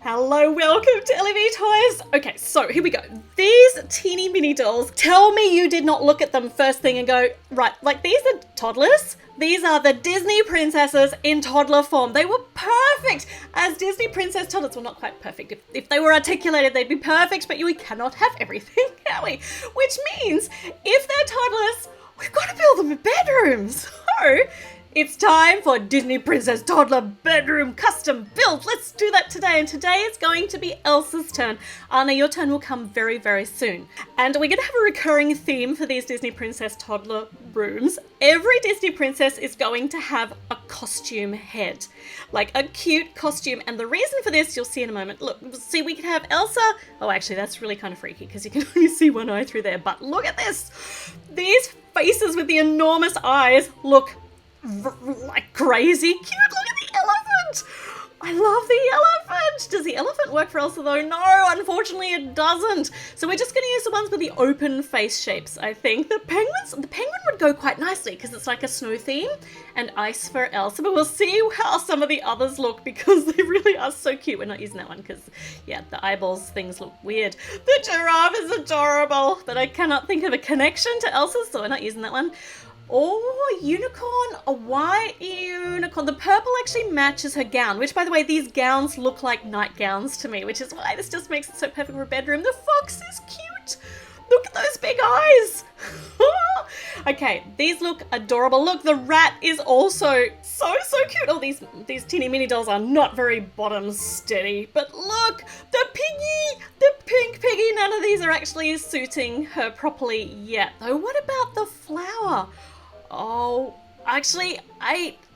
Hello, welcome to LEV Toys. Okay, so here we go. These teeny mini dolls, tell me you did not look at them first thing and go, right, like these are toddlers? These are the Disney princesses in toddler form. They were perfect as Disney princess toddlers. Well, not quite perfect. If they were articulated, they'd be perfect, but we cannot have everything, can we? Which means if they're toddlers, we've got to build them in bedrooms. So it's time for Disney Princess Toddler Bedroom Custom Build. Let's do that today. And today it's going to be Elsa's turn. Anna, your turn will come very, very soon. And we're going to have a recurring theme for these Disney Princess Toddler rooms. Every Disney princess is going to have a costume head, like a cute costume. And the reason for this, you'll see in a moment. Look, see, we can have Elsa. Oh, actually, that's really kind of freaky because you can only see one eye through there. But look at this. These faces with the enormous eyes look like crazy cute. Look at the elephant. I love the elephant. Does the elephant work for Elsa though? No, unfortunately it doesn't. So we're just going to use the ones with the open face shapes, I think. The penguin would go quite nicely because it's like a snow theme and ice for Elsa, but we'll see how some of the others look because they really are so cute. We're not using that one because, yeah, the eyeballs things look weird. The giraffe is adorable, but I cannot think of a connection to Elsa, so we're not using that one. Oh, unicorn, a white unicorn. The purple actually matches her gown, which, by the way, these gowns look like nightgowns to me, which is why this just makes it so perfect for a bedroom. The fox is cute. Look at those big eyes. Okay, these look adorable. Look, the rat is also so cute. Oh, these teeny mini dolls are not very bottom steady. But look, the piggy, the pink piggy. None of these are actually suiting her properly yet, though. What about the flower? Oh, actually,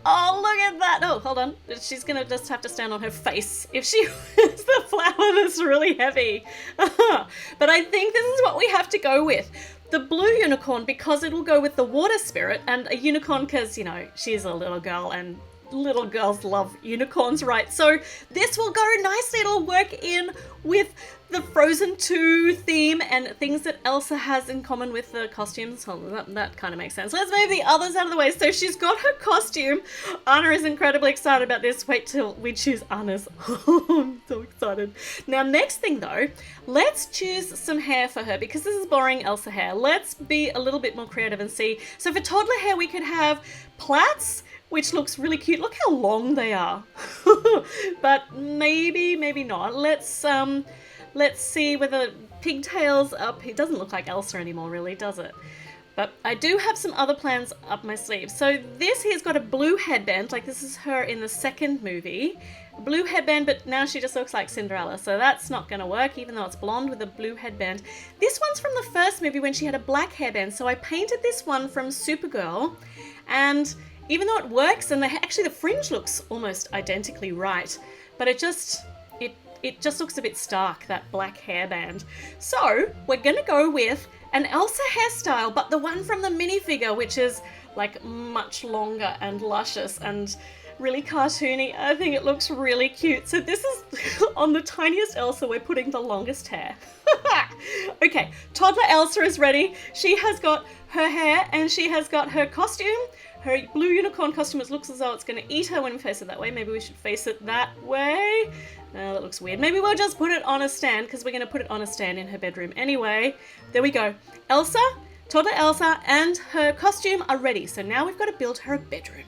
oh, look at that. Oh, hold on. She's going to just have to stand on her face if she wears the flower that's really heavy. But I think this is what we have to go with. The blue unicorn, because it'll go with the water spirit, and a unicorn because, you know, she's a little girl and little girls love unicorns, right? So this will go nicely. It'll work in with the Frozen 2 theme and things that Elsa has in common with the costumes. So that kind of makes sense. Let's move the others out of the way. So she's got her costume. Anna is incredibly excited about this. Wait till we choose Anna's. I'm so excited. Now, next thing though, let's choose some hair for her because this is boring Elsa hair. Let's be a little bit more creative and see. So for toddler hair, we could have plaits, which looks really cute. Look how long they are. But maybe not. Let's see whether pigtails up. It doesn't look like Elsa anymore, really, does it? But I do have some other plans up my sleeve. So this here's got a blue headband, like this is her in the second movie. A blue headband, but now she just looks like Cinderella, so that's not going to work, even though it's blonde with a blue headband. This one's from the first movie when she had a black hairband, so I painted this one from Supergirl, and even though it works, and actually the fringe looks almost identically right, but it just looks a bit stark, that black hairband. So we're gonna go with an Elsa hairstyle, but the one from the minifigure, which is like much longer and luscious and really cartoony. I think it looks really cute. So this is on the tiniest Elsa, we're putting the longest hair. Okay, toddler Elsa is ready. She has got her hair and she has got her costume. Her blue unicorn costume, it looks as though it's going to eat her when we face it that way. Maybe we should face it that way. No, that looks weird. Maybe we'll just put it on a stand because we're going to put it on a stand in her bedroom anyway. There we go. Elsa, toddler Elsa, and her costume are ready. So now we've got to build her a bedroom.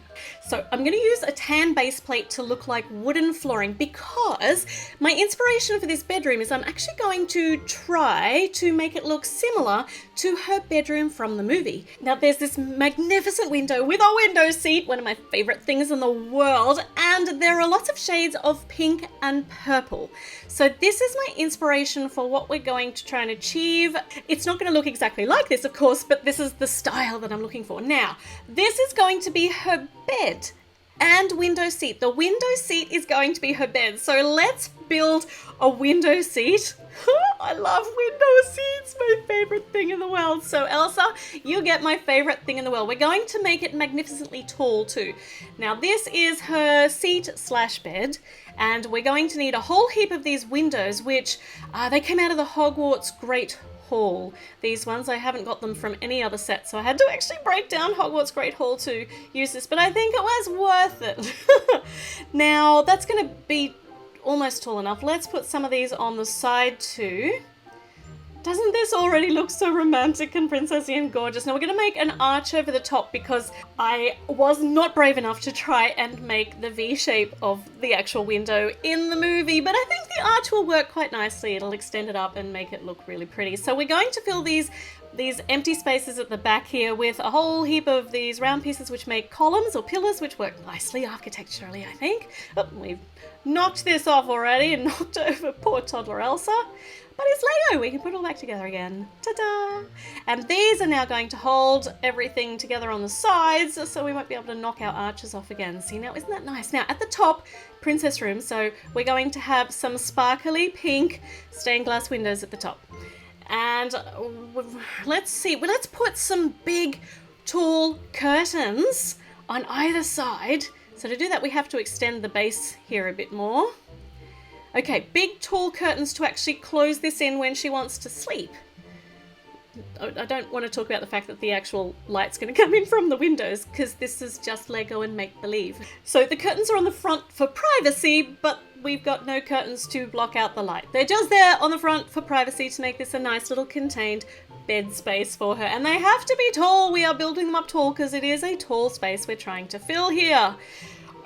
So I'm going to use a tan base plate to look like wooden flooring because my inspiration for this bedroom is I'm actually going to try to make it look similar to her bedroom from the movie. Now there's this magnificent window with a window seat, one of my favorite things in the world, and there are lots of shades of pink and purple. So this is my inspiration for what we're going to try and achieve. It's not going to look exactly like this, of course, but this is the style that I'm looking for. Now, this is going to be her bed and window seat. The window seat is going to be her bed. So let's build a window seat. I love window seats, my favorite thing in the world. So Elsa, you get my favorite thing in the world. We're going to make it magnificently tall too. Now this is her seat slash bed, and we're going to need a whole heap of these windows, which they came out of the Hogwarts Great Hall. These ones, I haven't got them from any other set, so I had to actually break down Hogwarts Great Hall to use this, but I think it was worth it. Now, that's going to be almost tall enough. Let's put some of these on the side too. Doesn't this already look so romantic and princessy and gorgeous? Now we're going to make an arch over the top because I was not brave enough to try and make the V shape of the actual window in the movie, but I think the arch will work quite nicely. It'll extend it up and make it look really pretty. So we're going to fill these empty spaces at the back here with a whole heap of these round pieces which make columns or pillars, which work nicely architecturally, I think. Oh, we've knocked this off already and knocked over poor toddler Elsa. But it's Lego, we can put it all back together again. Ta-da! And these are now going to hold everything together on the sides, so we won't be able to knock our arches off again. See, now isn't that nice? Now at the top, princess room, so we're going to have some sparkly pink stained glass windows at the top. And let's see, well, let's put some big, tall curtains on either side. So to do that, we have to extend the base here a bit more. Okay, big tall curtains to actually close this in when she wants to sleep. I don't want to talk about the fact that the actual light's going to come in from the windows because this is just Lego and make-believe. So the curtains are on the front for privacy, but we've got no curtains to block out the light. They're just there on the front for privacy to make this a nice little contained bed space for her. And they have to be tall. We are building them up tall because it is a tall space we're trying to fill here.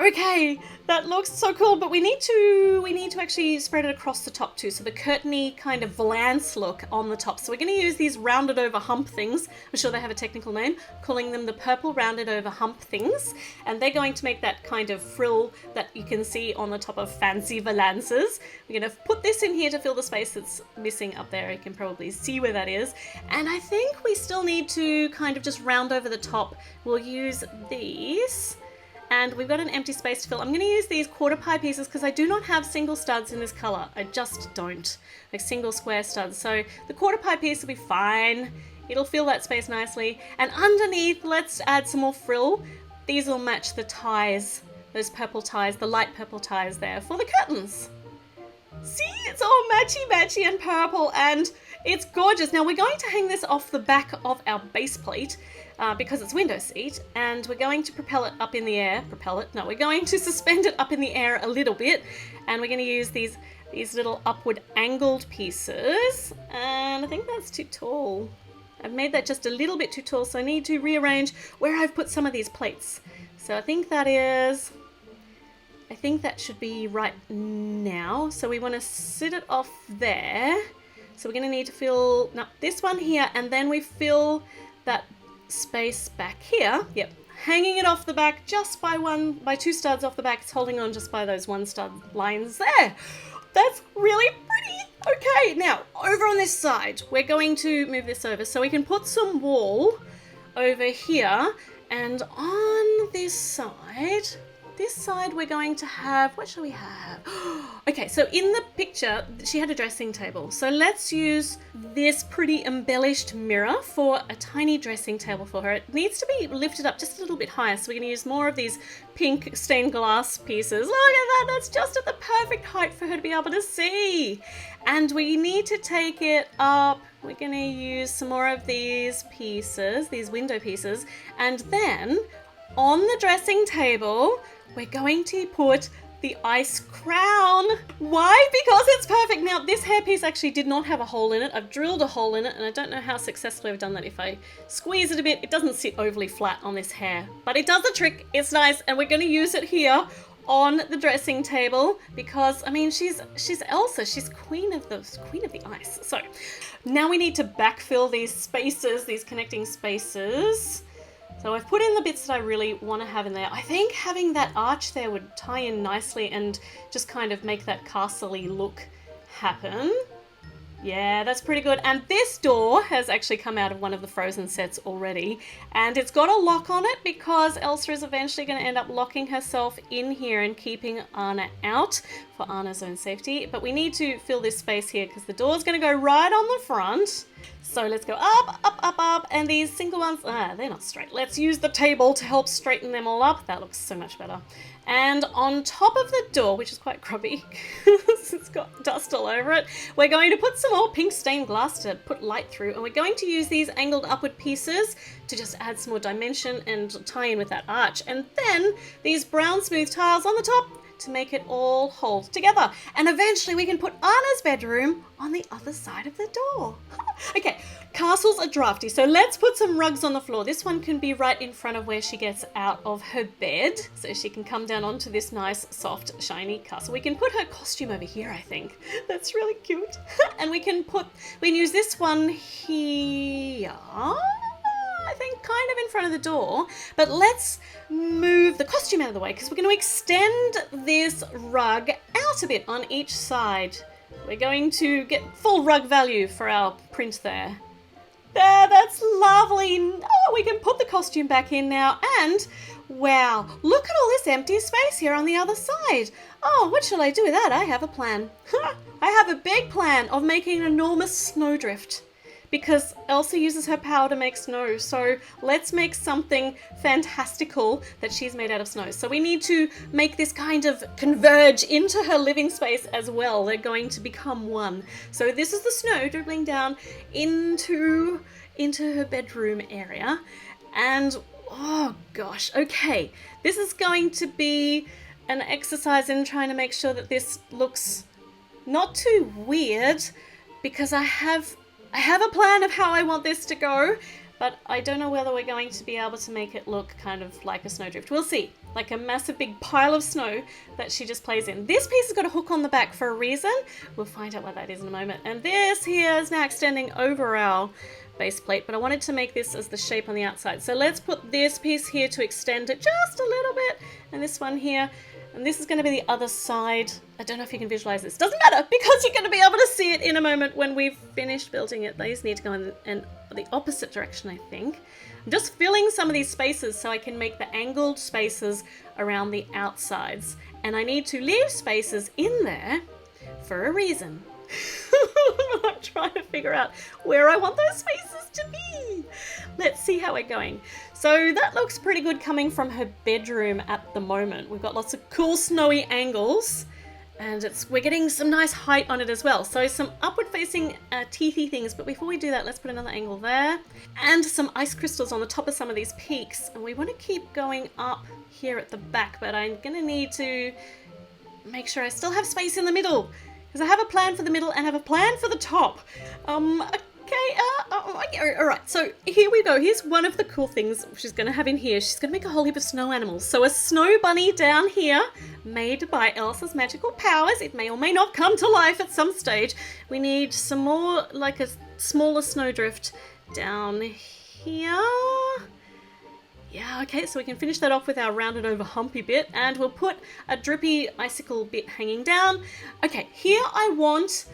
Okay, that looks so cool, but we need to actually spread it across the top too, so the curtainy kind of valance look on the top. So we're going to use these rounded over hump things. I'm sure they have a technical name, calling them the purple rounded over hump things, and they're going to make that kind of frill that you can see on the top of fancy valances. We're going to put this in here to fill the space that's missing up there. You can probably see where that is. And I think we still need to kind of just round over the top. We'll use these. And we've got an empty space to fill. I'm going to use these quarter pie pieces because I do not have single studs in this colour. I just don't. Like single square studs. So the quarter pie piece will be fine. It'll fill that space nicely. And underneath, let's add some more frill. These will match the ties, those purple ties, the light purple ties there for the curtains. See, it's all matchy-matchy and purple, and it's gorgeous. Now we're going to hang this off the back of our base plate because it's window seat, and we're going to propel it up in the air. We're going to suspend it up in the air a little bit, and we're going to use these little upward angled pieces, and I think that's too tall. I've made that just a little bit too tall, so I need to rearrange where I've put some of these plates. So I think that should be right now. So we want to sit it off there. So we're going to need to fill this one here, and then we fill that space back here. Yep, hanging it off the back just by two studs off the back. It's holding on just by those one stud lines there. That's really pretty. Okay, now over on this side, we're going to move this over so we can put some wall over here, and on this side we're going to have, what shall we have? Okay, so in the picture, she had a dressing table. So let's use this pretty embellished mirror for a tiny dressing table for her. It needs to be lifted up just a little bit higher. So we're going to use more of these pink stained glass pieces. Look at that, that's just at the perfect height for her to be able to see. And we need to take it up. We're going to use some more of these pieces, these window pieces. And then on the dressing table, we're going to put the ice crown. Why? Because it's perfect. Now, this hairpiece actually did not have a hole in it. I've drilled a hole in it, and I don't know how successfully I've done that. If I squeeze it a bit, it doesn't sit overly flat on this hair, but it does the trick. It's nice, and we're going to use it here on the dressing table because, I mean, she's Elsa. She's queen of the ice. So now we need to backfill these spaces, these connecting spaces. So I've put in the bits that I really want to have in there. I think having that arch there would tie in nicely and just kind of make that castle-y look happen. Yeah, that's pretty good. And this door has actually come out of one of the Frozen sets already. And it's got a lock on it because Elsa is eventually going to end up locking herself in here and keeping Anna out for Anna's own safety. But we need to fill this space here because the door's going to go right on the front. So let's go up, up, up, up. And these single ones, they're not straight. Let's use the table to help straighten them all up. That looks so much better. And on top of the door, which is quite grubby, it's got dust all over it, we're going to put some more pink stained glass to put light through, and we're going to use these angled upward pieces to just add some more dimension and tie in with that arch. And then these brown smooth tiles on the top to make it all hold together. And eventually we can put Anna's bedroom on the other side of the door. Okay, castles are drafty, so let's put some rugs on the floor. This one can be right in front of where she gets out of her bed, so she can come down onto this nice, soft, shiny castle. We can put her costume over here, I think. That's really cute. And we can use this one here, I think, kind of in front of the door. But let's move the costume out of the way because we're going to extend this rug out a bit on each side. We're going to get full rug value for our print there. There, that's lovely. Oh, we can put the costume back in now. And wow, look at all this empty space here on the other side. Oh, what shall I do with that? I have a plan. I have a big plan of making an enormous snowdrift, because Elsa uses her power to make snow. So let's make something fantastical that she's made out of snow. So we need to make this kind of converge into her living space as well. They're going to become one. So this is the snow dribbling down into her bedroom area. And oh gosh, okay. This is going to be an exercise in trying to make sure that this looks not too weird, because I have a plan of how I want this to go, but I don't know whether we're going to be able to make it look kind of like a snowdrift. We'll see. Like a massive big pile of snow that she just plays in. This piece has got a hook on the back for a reason. We'll find out what that is in a moment. And this here is now extending over our base plate, but I wanted to make this as the shape on the outside. So let's put this piece here to extend it just a little bit, and this one here. And this is going to be the other side. I don't know if you can visualize this. Doesn't matter, because you're going to be able to see it in a moment when we've finished building it. These need to go in the opposite direction, I think. I'm just filling some of these spaces so I can make the angled spaces around the outsides. And I need to leave spaces in there for a reason. I'm trying to figure out where I want those spaces to be. Let's see how we're going. So that looks pretty good coming from her bedroom at the moment. We've got lots of cool snowy angles, and we're getting some nice height on it as well. So some upward facing teethy things, but before we do that, let's put another angle there, and some ice crystals on the top of some of these peaks. And we want to keep going up here at the back, but I'm going to need to make sure I still have space in the middle, because I have a plan for the middle and have a plan for the top. Okay, all right, so here we go. Here's one of the cool things she's going to have in here. She's going to make a whole heap of snow animals. So a snow bunny down here, made by Elsa's magical powers. It may or may not come to life at some stage. We need some more, like a smaller snowdrift down here. Yeah, okay, so we can finish that off with our rounded over humpy bit, and we'll put a drippy icicle bit hanging down. Okay, here I want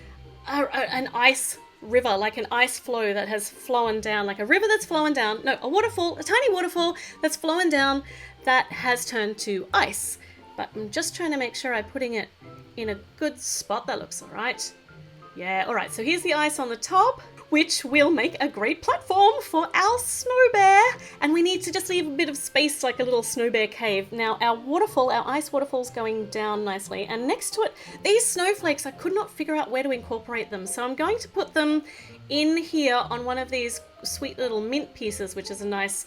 an ice river, like an ice flow that has flown down, like a river that's flowing down. No, a waterfall, a tiny waterfall that's flowing down that has turned to ice. But I'm just trying to make sure I'm putting it in a good spot. That looks all right. Yeah, all right, so here's the ice on the top, which will make a great platform for our snow bear. And we need to just leave a bit of space, like a little snow bear cave. Now our waterfall, our ice waterfall's going down nicely. And next to it, these snowflakes, I could not figure out where to incorporate them. So I'm going to put them in here on one of these sweet little mint pieces, which is a nice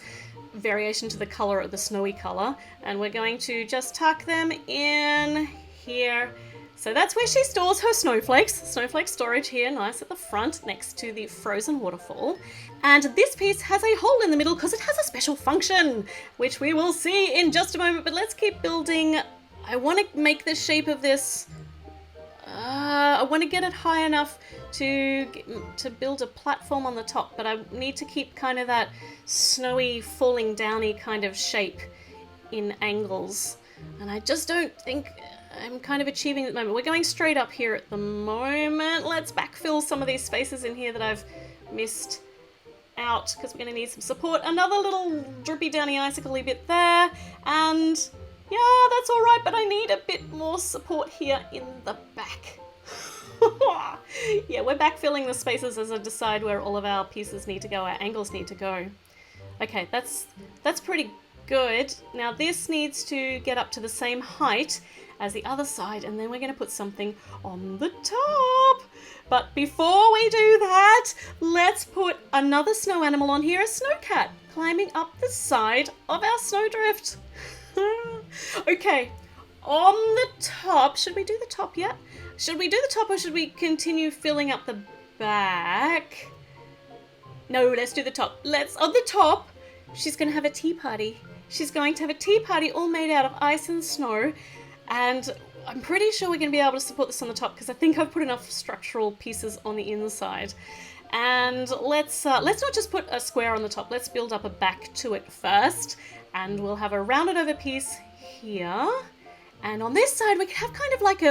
variation to the color of the snowy color. And we're going to just tuck them in here. So that's where she stores her snowflakes. Snowflake storage here, nice at the front, next to the frozen waterfall. And this piece has a hole in the middle because it has a special function, which we will see in just a moment. But let's keep building. I want to make the shape of this. I want to get it high enough to build a platform on the top, but I need to keep kind of that snowy, falling downy kind of shape in angles. And I just don't think I'm kind of achieving it at the moment. We're going straight up here at the moment. Let's backfill some of these spaces in here that I've missed out, because we're going to need some support. Another little drippy downy icicle-y bit there. And yeah, that's all right, but I need a bit more support here in the back. Yeah, we're backfilling the spaces as I decide where all of our pieces need to go, our angles need to go. Okay, that's pretty good. Now this needs to get up to the same height as the other side, and then we're going to put something on the top. But before we do that, let's put another snow animal on here, a snowcat, climbing up the side of our snowdrift. Okay, on the top, should we do the top yet? Should we do the top or should we continue filling up the back? No, let's do the top. On the top, she's going to have a tea party. She's going to have a tea party all made out of ice and snow. And I'm pretty sure we're going to be able to support this on the top because I think I've put enough structural pieces on the inside. And let's not just put a square on the top. Let's build up a back to it first. And we'll have a rounded over piece here. And on this side, we can have kind of like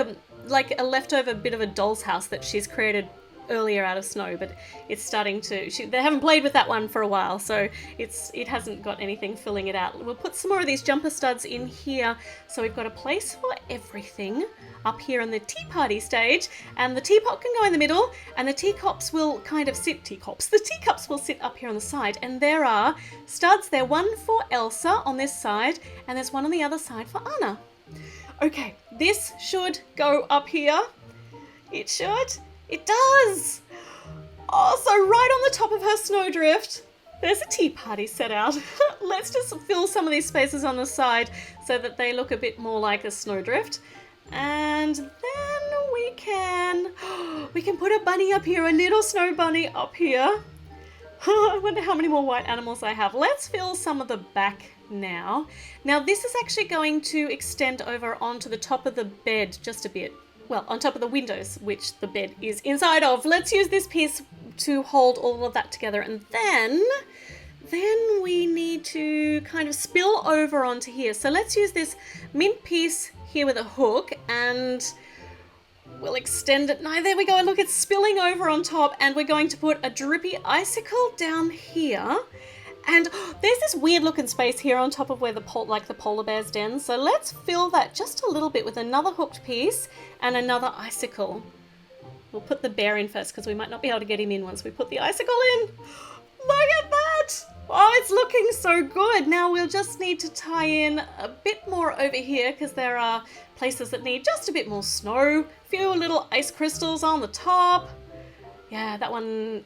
a leftover bit of a doll's house that she's created earlier out of snow, but it's starting to, they haven't played with that one for a while, so it hasn't got anything filling it out. We'll put some more of these jumper studs in here, so we've got a place for everything up here on the tea party stage, and the teapot can go in the middle, and the teacups will kind of sit, the teacups will sit up here on the side, and there are studs there, one for Elsa on this side, and there's one on the other side for Anna. Okay, this should go up here. It should. It does! Oh, so right on the top of her Snowdrift, there's a tea party set out. Let's just fill some of these spaces on the side so that they look a bit more like a Snowdrift. And then we can put a bunny up here, a little snow bunny up here. I wonder how many more white animals I have. Let's fill some of the back now. Now this is actually going to extend over onto the top of the bed just a bit. Well, on top of the windows, which the bed is inside of. Let's use this piece to hold all of that together. And then we need to kind of spill over onto here. So let's use this mint piece here with a hook and we'll extend it. No, there we go. Look, it's spilling over on top and we're going to put a drippy icicle down here. And there's this weird looking space here on top of where the polar bear's den. So let's fill that just a little bit with another hooked piece and another icicle. We'll put the bear in first because we might not be able to get him in once we put the icicle in. Look at that! Oh, it's looking so good. Now we'll just need to tie in a bit more over here because there are places that need just a bit more snow. A few little ice crystals on the top. Yeah, that one,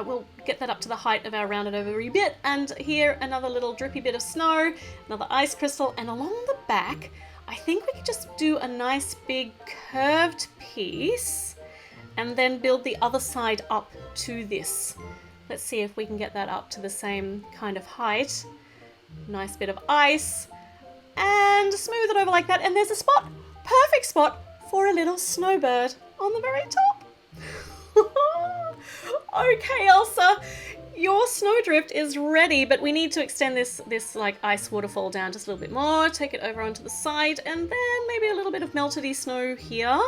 we'll get that up to the height of our rounded over bit. And here, another little drippy bit of snow, another ice crystal. And along the back, I think we could just do a nice big curved piece and then build the other side up to this. Let's see if we can get that up to the same kind of height. Nice bit of ice. And smooth it over like that. And there's a spot, perfect spot for a little snowbird on the very top. Okay, Elsa, your Snowdrift is ready, but we need to extend this like ice waterfall down just a little bit more, take it over onto the side, and then maybe a little bit of melted snow here.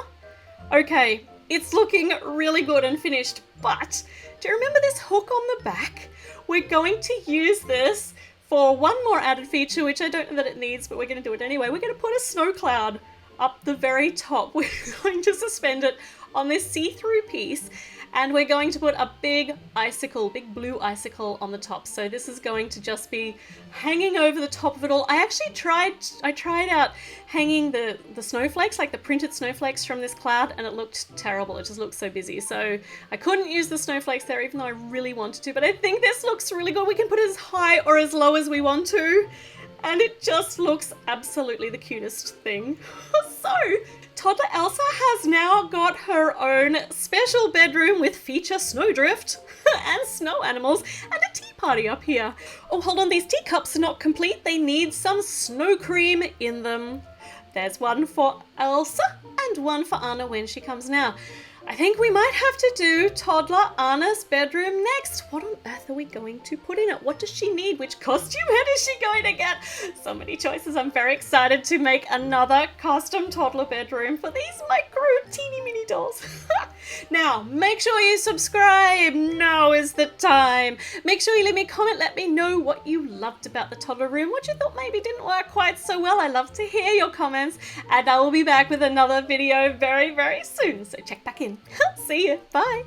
Okay, it's looking really good and finished, but do you remember this hook on the back? We're going to use this for one more added feature, which I don't know that it needs, but we're going to do it anyway. We're going to put a snow cloud up the very top. We're going to suspend it on this see-through piece, and we're going to put a big icicle, big blue icicle on the top. So this is going to just be hanging over the top of it all. I tried out hanging the snowflakes, like the printed snowflakes from this cloud, and it looked terrible. It just looked so busy. So I couldn't use the snowflakes there, even though I really wanted to, but I think this looks really good. We can put it as high or as low as we want to, and it just looks absolutely the cutest thing. So, toddler Elsa has now got her own special bedroom with feature Snowdrift and snow animals and a tea party up here. Oh, hold on, these teacups are not complete. They need some snow cream in them. There's one for Elsa and one for Anna when she comes now. I think we might have to do toddler Anna's bedroom next. What on earth are we going to put in it? What does she need? Which costume head is she going to get? So many choices. I'm very excited to make another custom toddler bedroom for these micro teeny mini dolls. Now, make sure you subscribe. Now is the time. Make sure you leave me a comment. Let me know what you loved about the toddler room, what you thought maybe didn't work quite so well. I love to hear your comments, and I will be back with another video very, very soon. So check back in. See you. Bye.